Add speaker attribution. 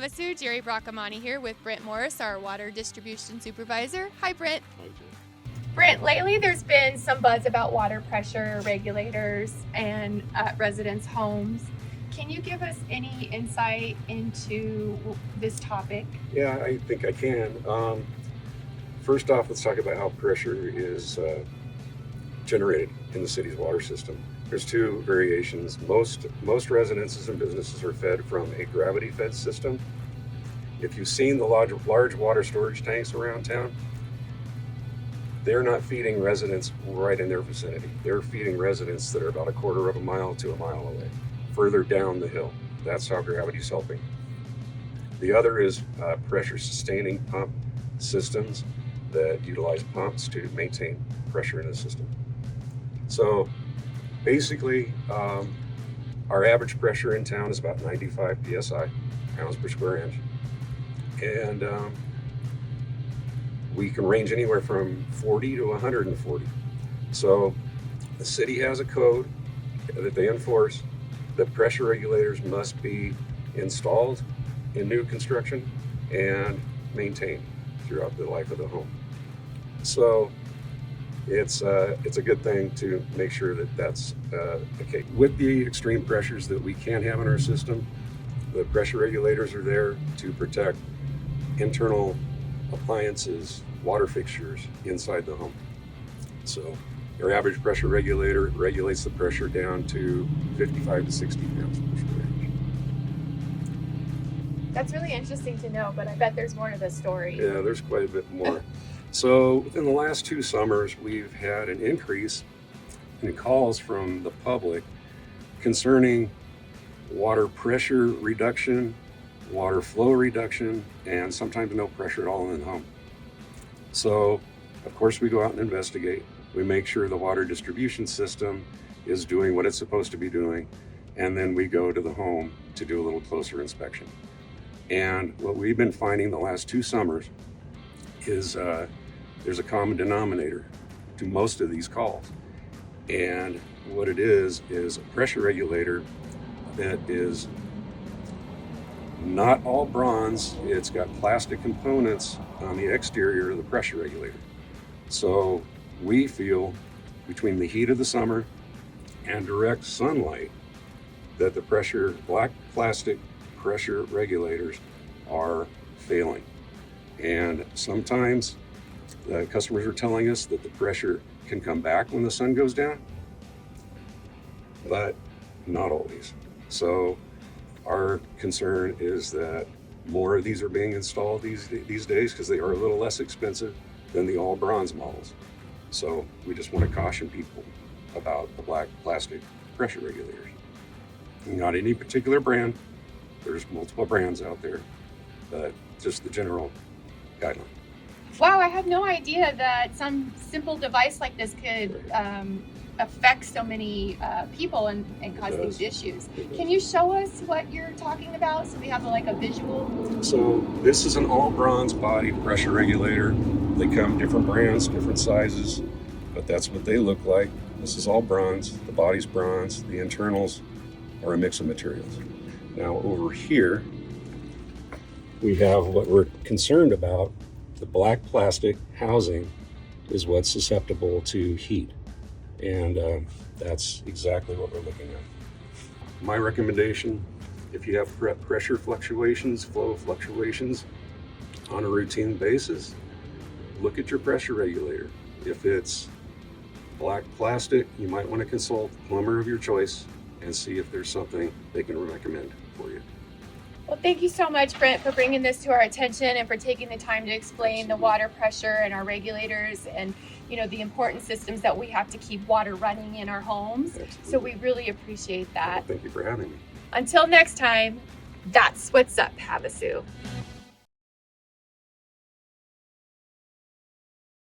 Speaker 1: Havasu, Jerry Bracamani here with Brent Morris, our Water Distribution Supervisor. Hi, Brent.
Speaker 2: Hi, Jerry.
Speaker 1: Brent, lately there's been some buzz about water pressure regulators and residents' homes. Can you give us any insight into this topic?
Speaker 2: Yeah, I think I can. First off, let's talk about how pressure is generated in the city's water system. There's two variations. Most residences and businesses are fed from a gravity-fed system. If you've seen the large water storage tanks around town, they're not feeding residents right in their vicinity. They're feeding residents that are about a quarter of a mile to a mile away, further down the hill. That's how gravity's helping. The other is pressure-sustaining pump systems that utilize pumps to maintain pressure in the system. So basically, our average pressure in town is about 95 psi, pounds per square inch. And we can range anywhere from 40 to 140. So the city has a code that they enforce that pressure regulators must be installed in new construction and maintained throughout the life of the home. So it's a good thing to make sure that that's the case. With the extreme pressures that we can have in our system, the pressure regulators are there to protect internal appliances, water fixtures inside the home. So your average pressure regulator regulates the pressure down to 55 to 60 pounds per square inch.
Speaker 1: That's really interesting to know, but I bet there's more to the story.
Speaker 2: Yeah, there's quite a bit more. So within the last 2 summers, we've had an increase in calls from the public concerning water pressure reduction, water flow reduction, and sometimes no pressure at all in the home. So, of course, we go out and investigate. We make sure the water distribution system is doing what it's supposed to be doing, and then we go to the home to do a little closer inspection. And what we've been finding the last 2 summers is there's a common denominator to most of these calls. And what it is a pressure regulator that is not all bronze. It's got plastic components on the exterior of the pressure regulator. So we feel between the heat of the summer and direct sunlight that the black plastic pressure regulators are failing. And sometimes the customers are telling us that the pressure can come back when the sun goes down, but not always. So our concern is that more of these are being installed these days because they are a little less expensive than the all bronze models. So we just want to caution people about the black plastic pressure regulators. Not any particular brand. There's multiple brands out there, but just the general guideline.
Speaker 1: Wow, I had no idea that some simple device like this could affect so many people and cause these issues. Can you show us what you're talking about so we have a visual?
Speaker 2: So this is an all bronze body pressure regulator. They come different brands, different sizes, but that's what they look like. This is all bronze. The body's bronze. The internals are a mix of materials. Now over here, we have what we're concerned about. The black plastic housing is what's susceptible to heat. And that's exactly what we're looking at. My recommendation, if you have pressure fluctuations, flow fluctuations on a routine basis, look at your pressure regulator. If it's black plastic, you might want to consult the plumber of your choice and see if there's something they can recommend for you.
Speaker 1: Well, thank you so much, Brent, for bringing this to our attention and for taking the time to explain the water pressure and our regulators and the important systems that we have to keep water running in our homes.
Speaker 2: Absolutely.
Speaker 1: So we really appreciate that.
Speaker 2: Well, thank you for having me.
Speaker 1: Until next time, that's what's up, Havasu.